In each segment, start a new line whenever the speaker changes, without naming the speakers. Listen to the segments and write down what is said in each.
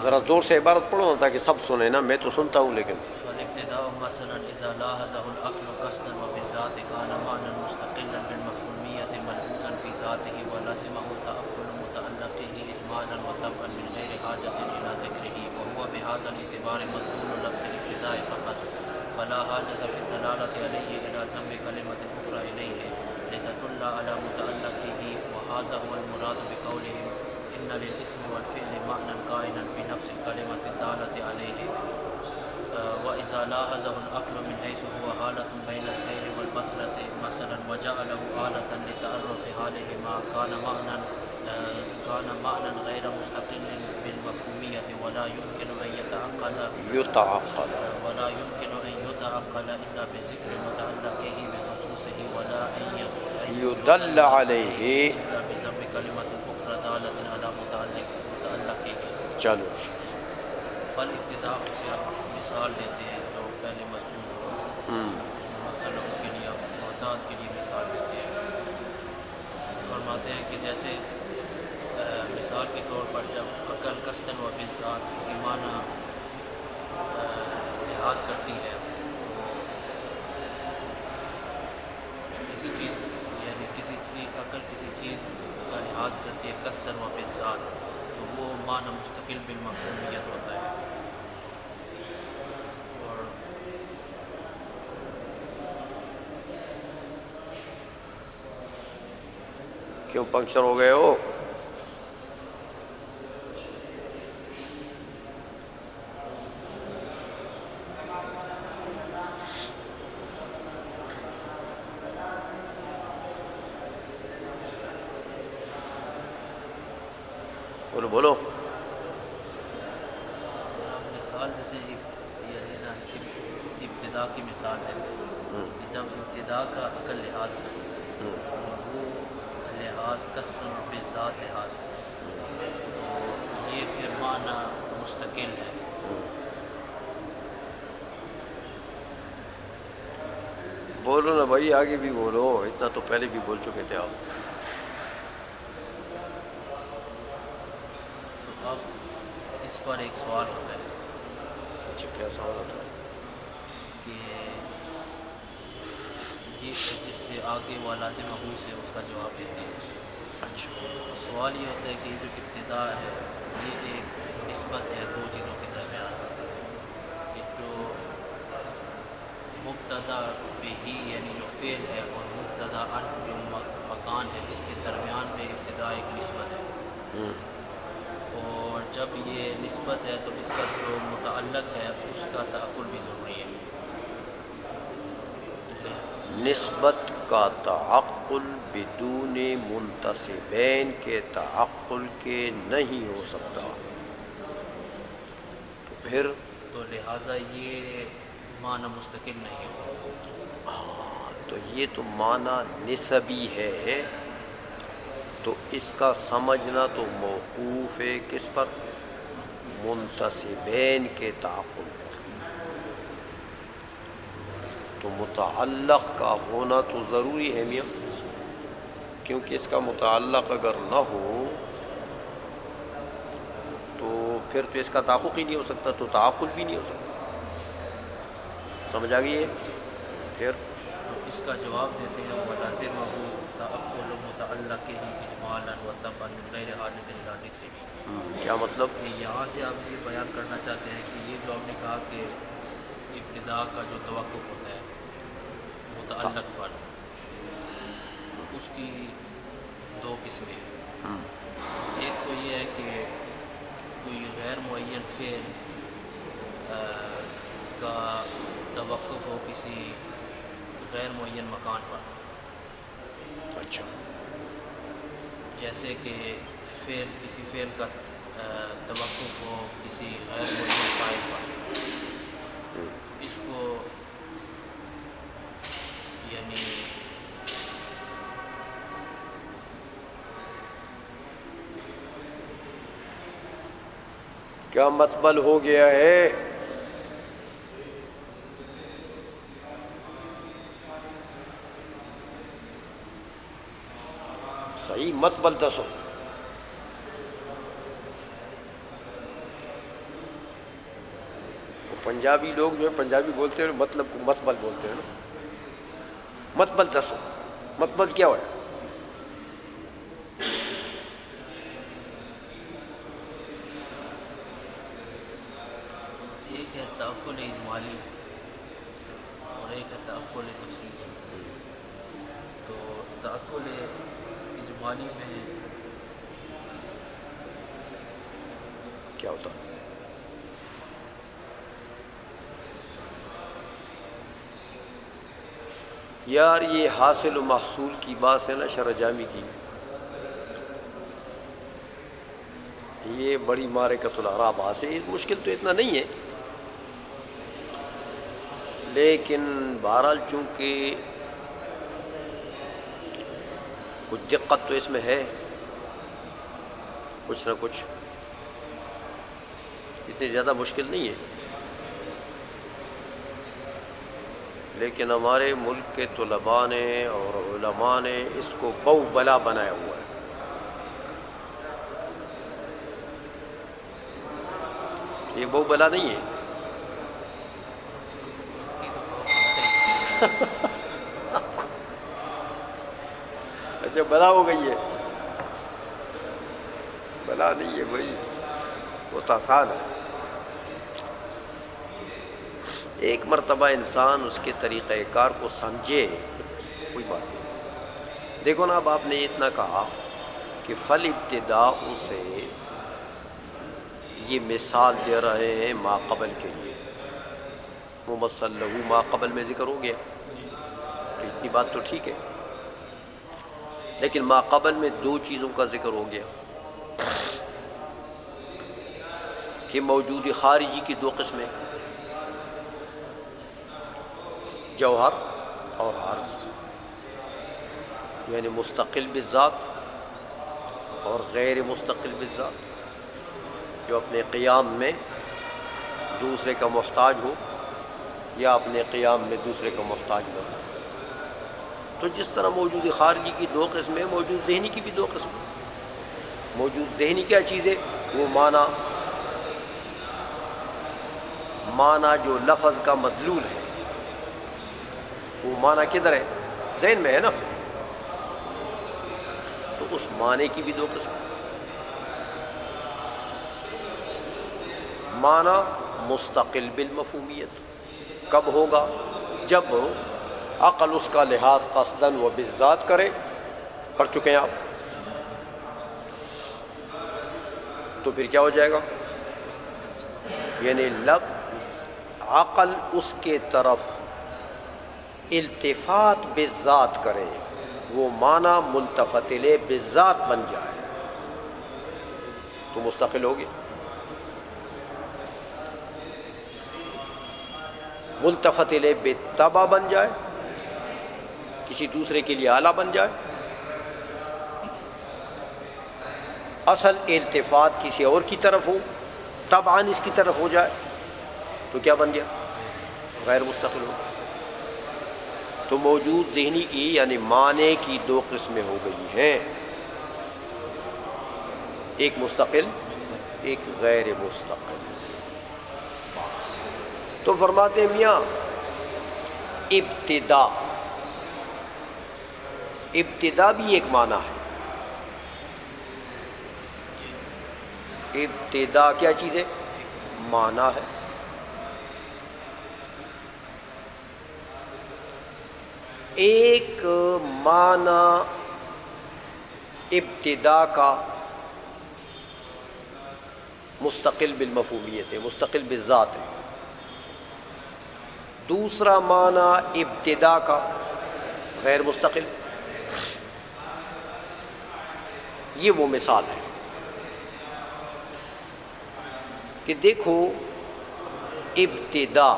ذرا زور سے عبارت پڑھو نا تاکہ سب سنیں نا، میں تو سنتا ہوں لیکن
والابتداء مثلا اذا لاحظه العقل قصدا وبالذات كان معنى مستقلا بالمفهومية ملحوظا في ذاته ولزمه تأقل متعلقه إجمالا وطبعا من غير حاجة إلى ذكره وهو بهذا الاعتبار مضمون لفظ الابتداء فقط فلا حاجة في الدلالة عليه إلى ضم كلمة أخرى إليه لتدل على متعلقه وهذا هو المراد بقولهم إن للاسم والفعل معنى كائنا في نفس الكلمة الدالة عليه وإذا لاحظه العقل من حيث هو حالة بين السير والبصرة مثلا وجعله آلة لتعرف حالهما كان معنى غير مستقل بالمفهومية ولا يمكن أن يتعقل إلا بذكر متعلقه بخصوصه ولا أن
يدل عليه
إلا بضم كلمة أخرى دالة على متعلقه.
چلو
فالابتداء سے آپ مثال دیتے ہیں جو پہلے مضمون ہو مثلا کے لیے موضوعات کے لیے مثال دیتے ہیں. فرماتے ہیں کہ جیسے مثال کے طور پر جب عقل قصداً و بالذات کسی معنی لحاظ کرتی ہے کسی چیز یعنی عقل کسی چیز کا لحاظ کرتی ہے قصداً و بالذات تو وہ معنی مستقل بالمفہومیت ہوتا ہے. اور
کیوں پنکچر ہو گئے ہو؟ بولو
مثال دیتے ہیں ابتدا کی مثال دیتے ہیں کہ جب ابتدا کا عقل لحاظ کرے اور وہ لحاظ قصد اور بالذات لحاظ تو یہ پھر معنی مستقل ہے.
بولو نا بھائی، آگے بھی بولو، اتنا تو پہلے بھی بول چکے تھے آپ.
تو اب اس پر ایک سوال ہوتا ہے.
اچھا، کیا سوال ہوتا ہے؟
کہ یہ جس سے آگے وہ لازم ہو سے اس کا جواب دیتے ہیں.
اچھا،
سوال یہ ہوتا ہے کہ جو ابتدا ہے یہ ایک نسبت ہے دو چیزوں کے درمیان کہ جو مبتدا بھی یعنی جو فعل ہے اور مبتدا ان جو مکان ہے اس کے درمیان میں ابتدا ایک نسبت ہے. اور جب یہ نسبت ہے تو اس کا جو متعلق ہے اس کا تعقل بھی ضروری ہے.
نسبت کا تعقل بدون منتسبین کے تعقل کے نہیں ہو سکتا. تو پھر
تو لہٰذا یہ معنی مستقل نہیں ہوتا.
تو یہ تو معنی نسبی ہے، تو اس کا سمجھنا تو موقوف ہے کس پر؟ منتسبین کے تعقل پر. تو متعلق کا ہونا تو ضروری ہے میاں، کیونکہ اس کا متعلق اگر نہ ہو تو پھر تو اس کا تعلق ہی نہیں ہو سکتا، تو تعقل بھی نہیں ہو سکتا. سمجھ آ گئی ہے؟ پھر
اس کا جواب دیتے ہیں وَلَازِمَهُ تَعَقُّلُ مُتَعَلَّقِهِ إِجْمَالًا وَطَبْعًا مِنْ غَيْرِ حَاجَةٍ إِلَىٰ ذِكْرِهِ.
کیا مطلب؟
کہ یہاں سے آپ یہ بیان کرنا چاہتے ہیں کہ یہ جو آپ نے کہا کہ ابتدا کا جو توقف ہوتا ہے متعلق پر، اس کی دو قسمیں ہیں. ایک تو یہ ہے کہ کوئی غیر معین فعل کا توقف ہو کسی غیر معین مکان پر.
اچھا،
جیسے کہ کسی فعل کا توقف ہو کسی غیر معین فاعل پر. اس کو یعنی
کیا مطبل ہو گیا ہے؟ صحیح مطبل دسو. پنجابی لوگ جو ہے پنجابی بولتے ہیں مطلب کو مطبل بولتے ہیں نا. مطبل دسو, مطبل کیا ہوا ہے؟
ایک ہے تعقل اجمالی اور ایک ہے تعقل تفصیلی. تو تعقل اجمالی میں
کیا ہوتا؟ یار یہ حاصل و محصول کی بات ہے نا شرح جامی کی, یہ بڑی معرکۃ الاعراب حاصل. مشکل تو اتنا نہیں ہے, لیکن بہرحال چونکہ کچھ دقت تو اس میں ہے, کچھ نہ کچھ, اتنی زیادہ مشکل نہیں ہے. لیکن ہمارے ملک کے طلباء نے اور علماء نے اس کو بو بلا بنایا ہوا ہے. یہ بو بلا نہیں ہے. اچھا بلا ہو گئی ہے؟ بلا نہیں ہے بھائی, بہت آسان ہے. ایک مرتبہ انسان اس کے طریقہ کار کو سمجھے, کوئی بات نہیں. دیکھو نا, اب آپ نے اتنا کہا کہ فل ابتداء سے یہ مثال دے رہے ہیں ما قبل کے لیے, ممثل لہو ما قبل میں ذکر ہو گیا, تو اتنی بات تو ٹھیک ہے. لیکن ما قبل میں دو چیزوں کا ذکر ہو گیا کہ موجود خارجی کی دو قسمیں, جوہر اور عرض, یعنی مستقل بالذات اور غیر مستقل بالذات, جو اپنے قیام میں دوسرے کا محتاج ہو یا اپنے قیام میں دوسرے کا محتاج نہ ہو. تو جس طرح موجود خارجی کی دو قسمیں, موجود ذہنی کی بھی دو قسمیں. موجود ذہنی کیا چیز ہے؟ وہ معنی جو لفظ کا مدلول ہے, وہ معنی کدھر ہے؟ ذہن میں ہے نا. تو اس معنی کی بھی دو قسم. معنی مستقل بالمفہومیت کب ہوگا؟ جب عقل اس کا لحاظ قصدن و بالذات کرے. کر چکے ہیں آپ, تو پھر کیا ہو جائے گا؟ یعنی لفظ عقل اس کے طرف التفات بالذات کرے, وہ معنی ملتفت الیہ بالذات بن جائے, تو مستقل ہوگی. ملتفت الیہ بالتبع بن جائے, کسی دوسرے کے لیے آلہ بن جائے. اصل التفات کسی اور کی طرف ہو, تبعاً اس کی طرف ہو جائے, تو کیا بن گیا؟ غیر مستقل ہو. تو موجود ذہنی کی یعنی معنی کی دو قسمیں ہو گئی ہیں, ایک مستقل, ایک غیر مستقل. تو فرماتے ہیں میاں ابتدا بھی ایک معنی ہے. ابتدا کیا چیز ہے؟ معنی ہے. ایک معنی ابتدا کا مستقل بالمفہومیت ہے, مستقل بالذات ہے. دوسرا معنی ابتدا کا غیر مستقل. یہ وہ مثال ہے کہ دیکھو ابتدا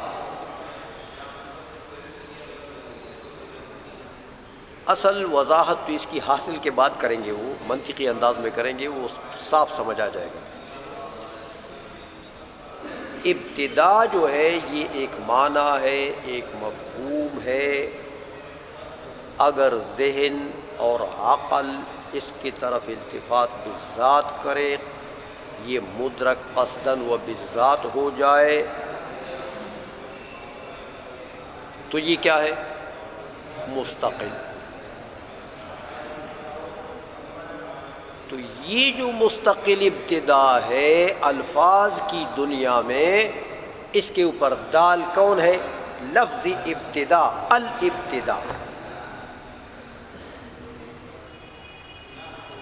اصل وضاحت تو اس کی حاصل کے بعد کریں گے, وہ منطقی انداز میں کریں گے, وہ صاف سمجھ آ جائے گا. ابتدا جو ہے یہ ایک معنی ہے, ایک مفہوم ہے. اگر ذہن اور عقل اس کی طرف التفات بالذات کرے, یہ مدرک قصدن و بالذات ہو جائے, تو یہ کیا ہے؟ مستقل. تو یہ جو مستقل ابتدا ہے الفاظ کی دنیا میں، اس کے اوپر دال کون ہے؟ لفظ ابتدا، الابتدا.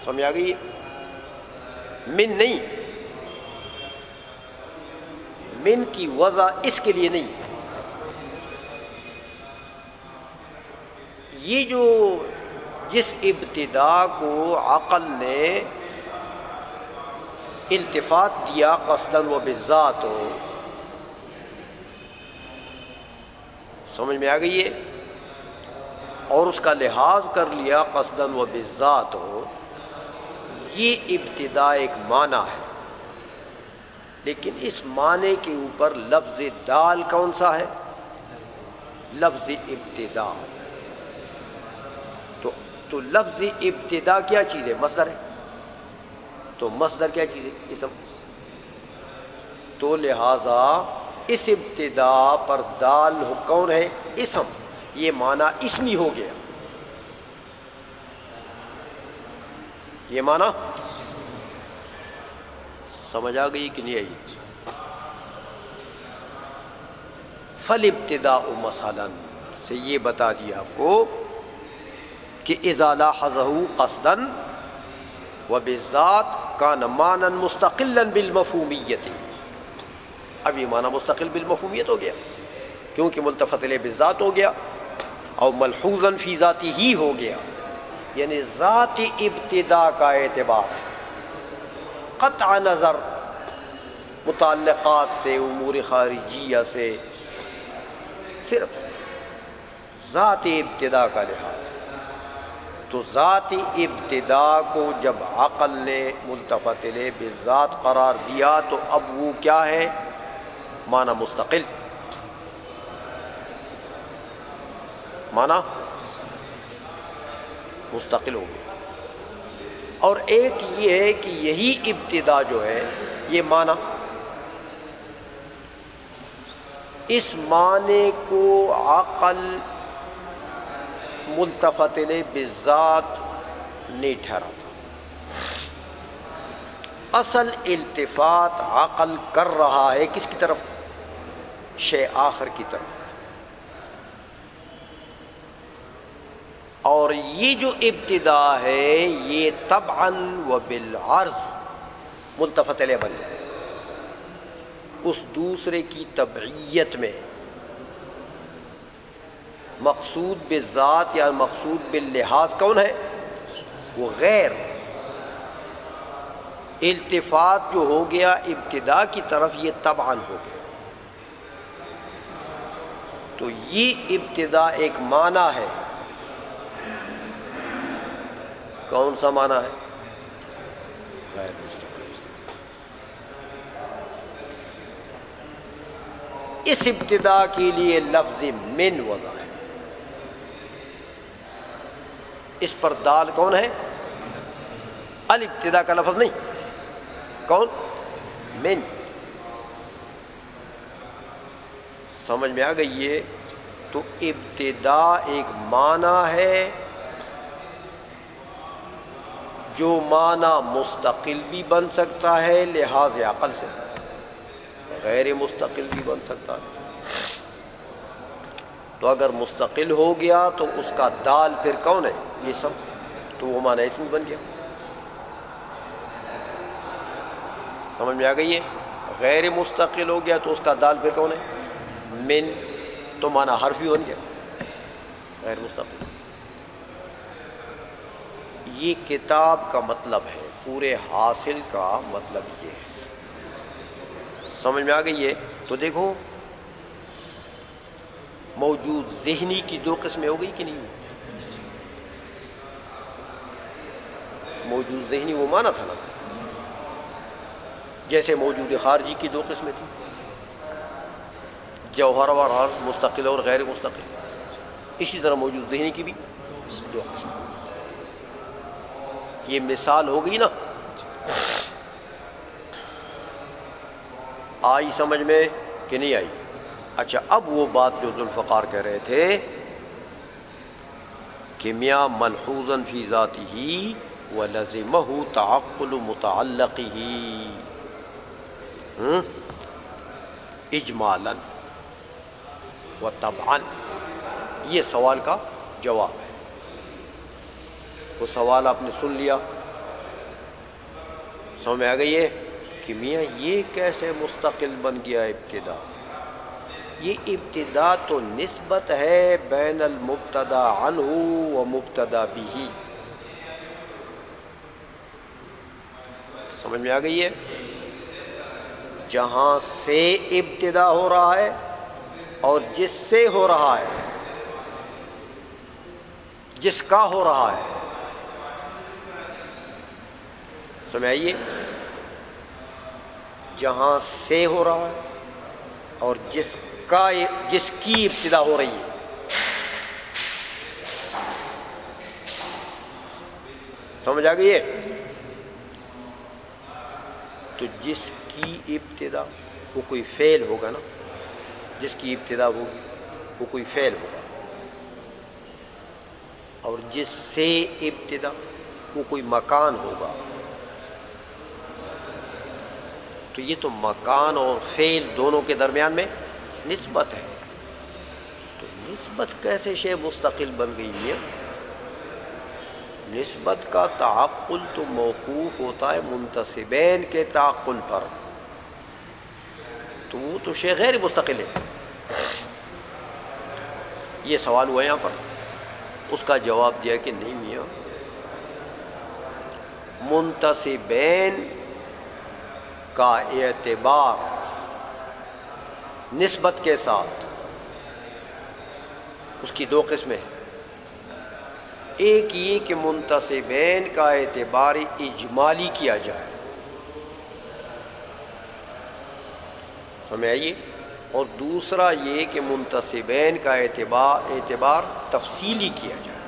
سمجھ آ گئی؟ من نہیں، من کی وضع اس کے لیے نہیں. یہ جو جس ابتدا کو عقل نے التفات دیا قصداً و بالذات ہو، سمجھ میں آ گئی ہے، اور اس کا لحاظ کر لیا قصداً و بالذات ہو، یہ ابتدا ایک معنی ہے. لیکن اس معنی کے اوپر لفظ دال کون سا ہے؟ لفظ ابتدا. تو لفظ ابتدا کیا چیز ہے؟ مصدر ہے. تو مصدر کیا چیز ہے؟ اسم. تو لہذا اس ابتدا پر دال کون ہے؟ اسم. یہ معنی اسمی ہو گیا. یہ معنی سمجھ آ گئی کہ نہیں آئی؟ فالابتداء مثلا سے یہ بتا دیا آپ کو کہ اذا لاحظہ قصدا وبالذات کان معنی مستقلا بالمفہومیت. اب یہ معنی مستقل بالمفہومیت ہو گیا کیونکہ ملتفت الیہ بالذات ہو گیا اور ملحوظا فی ذاتی ہی ہو گیا. یعنی ذات ابتدا کا اعتبار قطع نظر متعلقات سے، امور خارجیہ سے، صرف ذات ابتدا کا لحاظ. تو ذات ابتدا کو جب عقل نے ملتفت الیہ بالذات قرار دیا تو اب وہ کیا ہے؟ معنی مستقل. معنی مستقل ہو گیا. اور ایک یہ ہے کہ یہی ابتدا جو ہے یہ معنی، اس معنی کو عقل ملتفت الیہ بالذات نہیں ٹھہراتا. اصل التفات عقل کر رہا ہے کس کی طرف؟ شے آخر کی طرف. اور یہ جو ابتدا ہے یہ طبعا و بالعرض ملتفت الیہ بن جائے. اس دوسرے کی تبعیت میں مقصود بالذات یا مقصود باللحاظ کون ہے؟ وہ غیر. التفات جو ہو گیا ابتدا کی طرف یہ طبعا ہو گیا. تو یہ ابتدا ایک معنی ہے. کون سا معنی ہے؟ غیر مستقل. اس ابتدا کے لیے لفظ من وضع ہے. اس پر دال کون ہے؟ الابتدا کا لفظ نہیں. کون؟ من. سمجھ میں آ گئی ہے؟ تو ابتدا ایک معنی ہے جو معنی مستقل بھی بن سکتا ہے لحاظ عقل سے، غیر مستقل بھی بن سکتا ہے. تو اگر مستقل ہو گیا تو اس کا دال پھر کون ہے؟ اسم. تو وہ معنی اسم بن گیا. سمجھ میں آ گئی ہے؟ غیر مستقل ہو گیا تو اس کا دال پھر کون ہے؟ من. تو معنی حرفی بن گیا غیر مستقل. یہ کتاب کا مطلب ہے، پورے حاصل کا مطلب یہ ہے. سمجھ میں آ گئی ہے؟ تو دیکھو موجود ذہنی کی دو قسمیں ہو گئی کہ نہیں؟ موجود ذہنی وہ معنی تھا نا، جیسے موجود خارجی کی دو قسمیں تھیں، جوہر اور عرض، مستقل اور غیر مستقل. اسی طرح موجود ذہنی کی بھی دو قسمیں. یہ مثال ہو گئی نا. آئی سمجھ میں کہ نہیں آئی؟ اچھا، اب وہ بات جو ذوالفقار کہہ رہے تھے کہ میاں ملحوظاً فی ذاتہ ولزمہ تعقل متعلقہ اجمالاً و طبعاً، یہ سوال کا جواب ہے۔ وہ سوال آپ نے سن لیا، سمجھ میں آ گئی ہے کہ میاں یہ کیسے مستقل بن گیا ابتدا؟ یہ ابتدا تو نسبت ہے بین المبتدا عنہ و مبتدا بہ، سمجھ میں آ گئی ہے؟ جہاں سے ابتدا ہو رہا ہے اور جس سے ہو رہا ہے، جس کا ہو رہا ہے، سمجھ آئیے؟ جہاں سے ہو رہا ہے اور جس کی ابتدا ہو رہی ہے، سمجھ آ گئی ہے؟ تو جس کی ابتدا، وہ کوئی فعل ہوگا نا، جس کی ابتدا ہوگی وہ کوئی فعل ہوگا، اور جس سے ابتدا وہ کوئی مکان ہوگا۔ تو یہ تو مکان اور فعل دونوں کے درمیان میں نسبت ہے، تو نسبت کیسے شے مستقل بن گئی ہے؟ نسبت کا تعقل تو موقوف ہوتا ہے منتسبین کے تعقل پر، تو وہ تو شے غیر مستقل ہے۔ یہ سوال ہوا یہاں پر، اس کا جواب دیا کہ نہیں میاں، منتسبین کا اعتبار نسبت کے ساتھ اس کی دو قسمیں ہیں۔ ایک یہ کہ منتسبین کا اعتبار اجمالی کیا جائے، سمجھ آئیے؟ اور دوسرا یہ کہ منتسبین کا اعتبار تفصیلی کیا جائے۔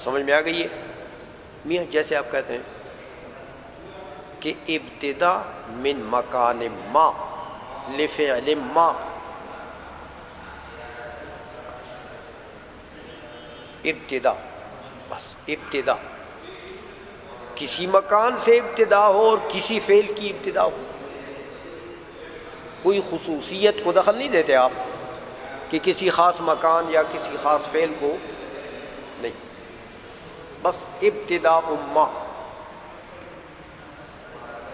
سمجھ میں آ گئی ہے میاں؟ جیسے آپ کہتے ہیں کہ ابتدا من مکان ما لفعل ما، ابتدا، بس ابتدا کسی مکان سے ابتدا ہو اور کسی فعل کی ابتدا ہو، کوئی خصوصیت کو دخل نہیں دیتے آپ کہ کسی خاص مکان یا کسی خاص فعل کو، نہیں، بس ابتدا ما،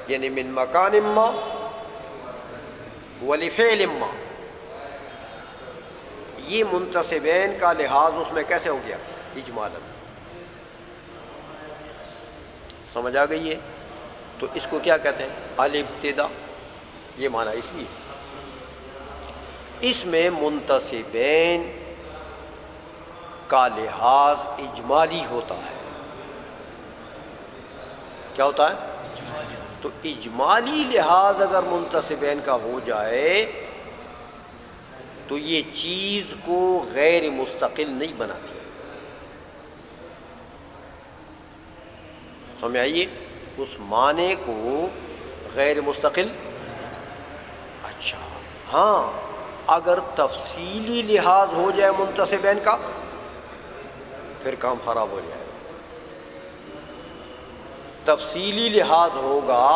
یعنی من مکان ما ولفعل ما، یہ منتسبین کا لحاظ اس میں کیسے ہو گیا؟ اجمالاً، سمجھ آ گئی ہے؟ تو اس کو کیا کہتے ہیں؟ الابتدا، یہ معنی اس لیے اس میں منتسبین کا لحاظ اجمالی ہوتا ہے۔ کیا ہوتا ہے؟ تو اجمالی لحاظ اگر منتسبین کا ہو جائے تو یہ چیز کو غیر مستقل نہیں بناتی، سمجھ آئیے؟ اس معنی کو غیر مستقل۔ اچھا ہاں، اگر تفصیلی لحاظ ہو جائے منتسبین کا پھر کام خراب ہو جائے۔ تفصیلی لحاظ ہوگا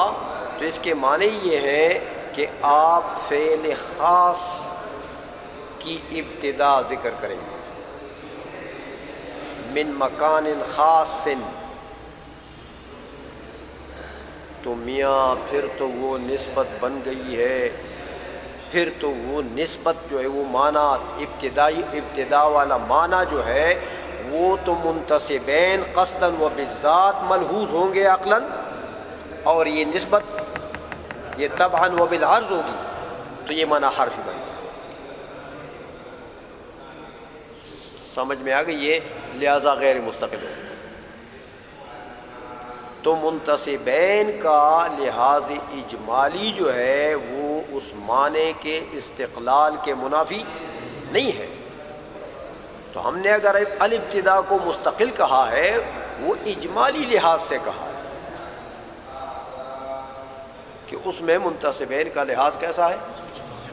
تو اس کے معنی یہ ہے کہ آپ فعل خاص کی ابتدا ذکر کریں گے، من مکان خاص، تو میاں پھر تو وہ نسبت بن گئی ہے، پھر تو وہ نسبت جو ہے وہ معنی ابتدا والا معنی جو ہے وہ تو منتسبین قصداً و بالذات ملحوظ ہوں گے عقلاً، اور یہ نسبت یہ طبعاً و بالعرض ہوگی، تو یہ معنی حرفی بن گیا۔ سمجھ میں آ گئی ہے؟ لہذا غیر مستقل ہوگی۔ تو منتسبین کا لحاظ اجمالی جو ہے وہ اس معنی کے استقلال کے منافی نہیں ہے۔ تو ہم نے اگر الابتدا کو مستقل کہا ہے وہ اجمالی لحاظ سے کہا ہے، اس میں منتصبین کا لحاظ کیسا ہے؟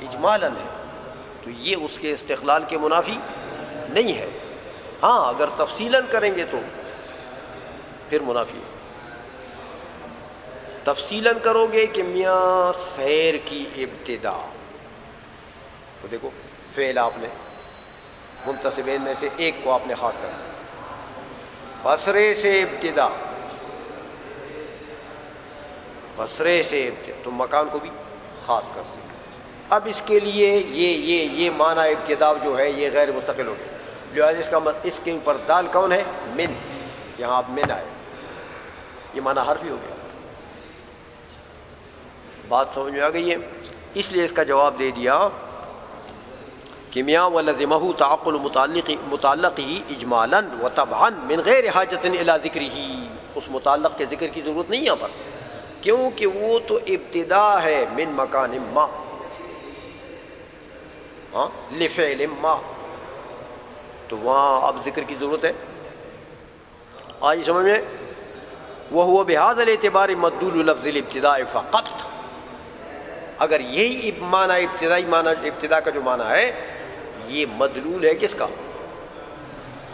اجمالاً ہے، تو یہ اس کے استقلال کے منافی نہیں ہے. ہاں اگر تفصیلاً کریں گے تو پھر منافی ہے. تفصیلاً کرو گے کہ میاں سیر کی ابتدا، تو دیکھو فعل آپ نے منتصبین میں سے ایک کو آپ نے خاص کر دیا، بصرے سے ابتدا، بصرے سے ابتدا، تو مکان کو بھی خاص کر دیا. اب اس کے لیے یہ معنی ابتدا جو ہے یہ غیر مستقل ہو گیا، لہٰذا اس کے اوپر دال کون ہے؟ من. یہاں آپ من آئے، یہ معنی حرفی ہو گیا. بات سمجھ میں آ گئی ہے؟ اس لیے اس کا جواب دے دیا کہ میاں ولزمہ تعقل متعلق ہی اجمالا و طبعا من غیر حاجت الی ذکرہ، اس متعلق کے ذکر کی ضرورت نہیں یہاں پر، کیونکہ وہ تو ابتدا ہے من مکان ما، ہاں لفعل ما، تو وہاں اب ذکر کی ضرورت ہے. آج سمجھ میں؟ وہو بہذا الاعتبار مدلول لفظ الابتداء فقط، اگر یہی معنی ابتدائی معنی، ابتدا کا جو معنی ہے یہ مدلول ہے کس کا؟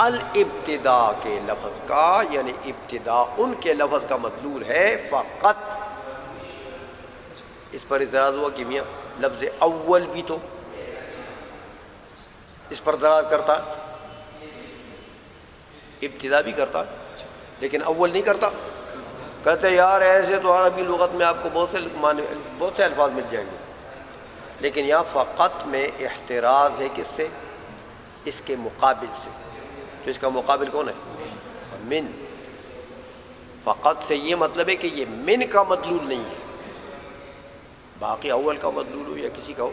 الابتداء کے لفظ کا، یعنی ابتداء ان کے لفظ کا مدلول ہے فقط. اس پر اعتراض ہوا کہ میاں لفظ اول بھی تو اس پر دراز کرتا ہے، ابتدا بھی کرتا ہے لیکن اول نہیں کرتا. کہتے یار ایسے تو عربی لغت میں آپ کو بہت سے الفاظ مل جائیں گے، لیکن یہاں فقط میں احتراز ہے کس سے؟ اس کے مقابل سے. تو اس کا مقابل کون ہے؟ من. فقط سے یہ مطلب ہے کہ یہ من کا مدلول نہیں ہے، باقی اول کا مدلول ہو یا کسی کا ہو.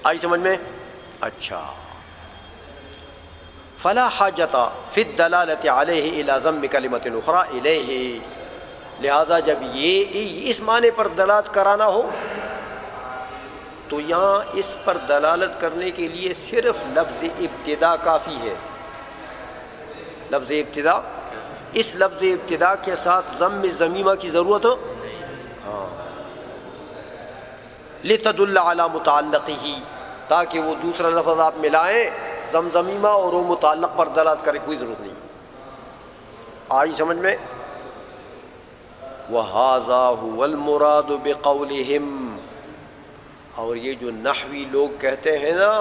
آئی سمجھ میں؟ اچھا. فلا حاجت فی الدلالۃ علیہ الی ضم کلمۃ اخری الیہ، لہذا جب یہ اس معنی پر دلالت کرانا ہو تو یہاں اس پر دلالت کرنے کے لیے صرف لفظ ابتدا کافی ہے. لفظ ابتدا، اس لفظ ابتدا کے ساتھ ضم ضمیمہ کی ضرورت ہو، ہاں، لتدل علی متعلقہ، تاکہ وہ دوسرا لفظ آپ ملائیں ضمیمہ اور وہ متعلق پر دلالت کرے، کوئی ضرورت نہیں. آئی سمجھ میں؟ وَهَذَا هُوَ الْمُرَادُ بِقَوْلِهِمْ، اور یہ جو نحوی لوگ کہتے ہیں نا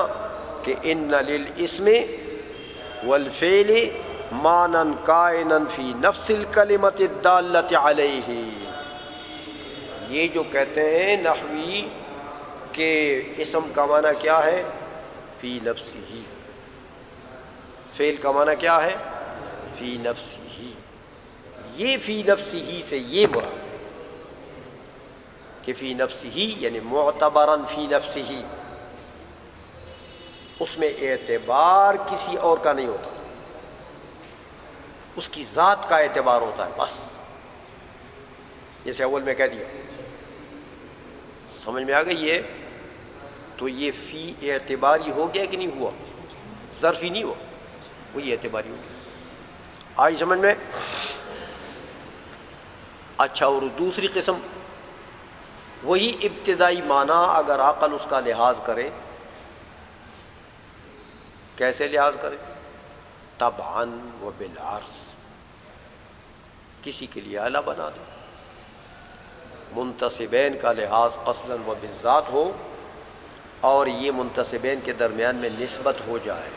کہ ان للاسم والفعل معنی کائنا فی نفس الکلمۃ الدالۃ علیہ، یہ جو کہتے ہیں نحوی کہ اسم کا معنی کیا ہے؟ فی نفسہ، فعل کا معنی کیا ہے؟ فی نفسہ. یہ فی نفسہ سے یہ مراد کہ فی نفسہ یعنی معتبراً فی نفسہ، اس میں اعتبار کسی اور کا نہیں ہوتا، اس کی ذات کا اعتبار ہوتا ہے بس. جیسے اول میں کہہ دیا، سمجھ میں آ گئی ہے؟ تو یہ فی اعتباری ہو گیا کہ نہیں ہوا؟ ظرفی نہیں ہوا، وہی اعتباری ہو گیا. آئی سمجھ میں؟ اچھا، اور دوسری قسم وہی ابتدائی معنی اگر عقل اس کا لحاظ کرے، کیسے لحاظ کرے؟ طبعاً و بالعرض، کسی کے لیے اعلیٰ بنا دے، منتصبین کا لحاظ قصداً و بالذات ہو اور یہ منتصبین کے درمیان میں نسبت ہو جائے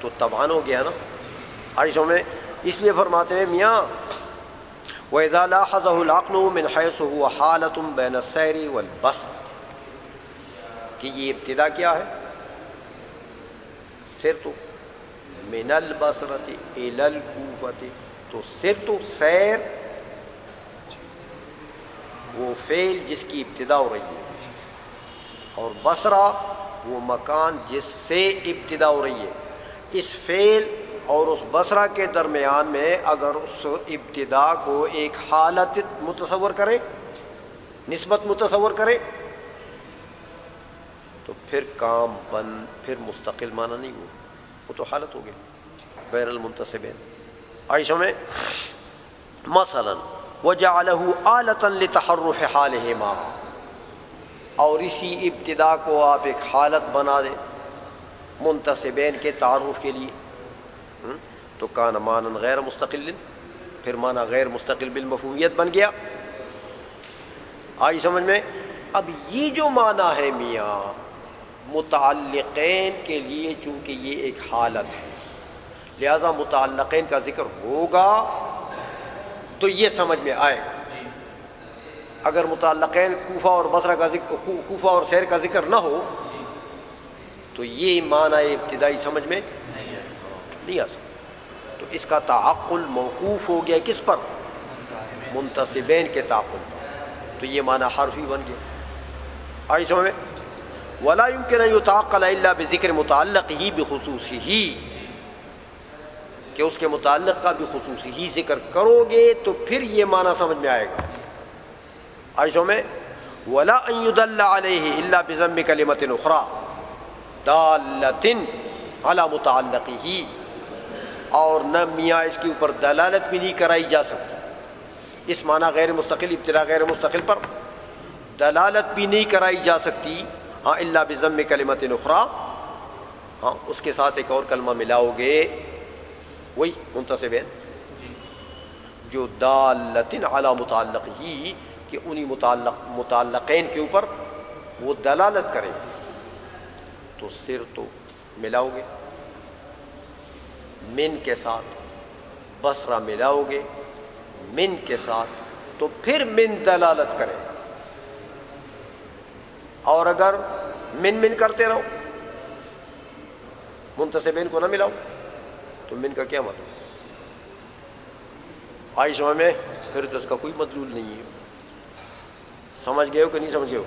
تو طبعاً ہو گیا نا. عائشہ میں اس لیے فرماتے ہیں میاں وَإِذَا لَاحَظَهُ الْعَقْلُ مِنْ حَيْثُ هُوَ حَالَةٌ بَيْنَ السَّيْرِ وَالْبَسْطِ، کہ یہ ابتدا کیا ہے؟ سر تو من البصرۃ الی الکوفۃ، تو سر تو سیر وہ فعل جس کی ابتدا ہو رہی ہے، اور بصرہ وہ مکان جس سے ابتدا ہو رہی ہے. اس فعل اور اس بصرہ کے درمیان میں اگر اس ابتدا کو ایک حالت متصور کرے، نسبت متصور کرے، تو پھر کام بند، پھر مستقل معنی نہیں ہوا، وہ تو حالت ہو گئی غیر المنتصبین. عائشہ میں مثلا وَجَعَلَهُ آلَةً لِتَحَرُّفِ حَالِهِمَا، اور اسی ابتدا کو آپ ایک حالت بنا دیں منتصبین کے تعارف کے لیے، تو کان معنی غیر مستقل، پھر معنی غیر مستقل بالمفہومیت بن گیا۔ آئی سمجھ میں؟ اب یہ جو معنی ہے میاں متعلقین کے لیے، چونکہ یہ ایک حالت ہے لہذا متعلقین کا ذکر ہوگا تو یہ سمجھ میں آئے گا۔ اگر متعلقین کوفہ اور بصرہ کا ذکر، کوفہ اور سیر کا ذکر نہ ہو تو یہ معنی ابتدائی سمجھ میں نہیں آ سکتا۔ تو اس کا تعقل موقوف ہو گیا کس پر؟ منتصبین کے تعقل پر، تو یہ معنی حرفی بن گیا۔ آئی سمجھ میں؟ وَلَا يُمْكِنَ أَن يُتَعَقَّلَ إِلَّا بِذِكْرِ مُتَعَلِّقِهِ بِخُصُوصِهِ، کہ اس کے متعلق کا بھی خصوصی ہی ذکر کرو گے تو پھر یہ معنی سمجھ میں آئے گا۔ آئی سمجھ میں؟ وَلَا أَن يُدَلَّ عَلَيْهِ إِلَّا بِضَمِّ كَلِمَةٍ أُخْرَى دَالَّةٍ عَلَى مُتَعَلِّقِهِ، اور نہ میاں اس کے اوپر دلالت بھی نہیں کرائی جا سکتی، اس معنی غیر مستقل، ابتدا غیر مستقل پر دلالت بھی نہیں کرائی جا سکتی، ہاں الا بضم کلمۃ اخرى، ہاں اس کے ساتھ ایک اور کلمہ ملاؤ گے، وہی منتصبین جو دالۃ علی متعلقہ، کہ انہی متعلقین کے اوپر وہ دلالت کریں، تو سر تو ملاؤ گے، من کے ساتھ بصرہ ملاؤ گے من کے ساتھ، تو پھر من دلالت کرے، اور اگر من کرتے رہو منتصبین کو نہ ملاؤ تو من کا کیا مطلب؟ آئی سمجھ میں؟ پھر تو اس کا کوئی مدلول نہیں ہے۔ سمجھ گئے ہو کہ نہیں سمجھ گئے ہو؟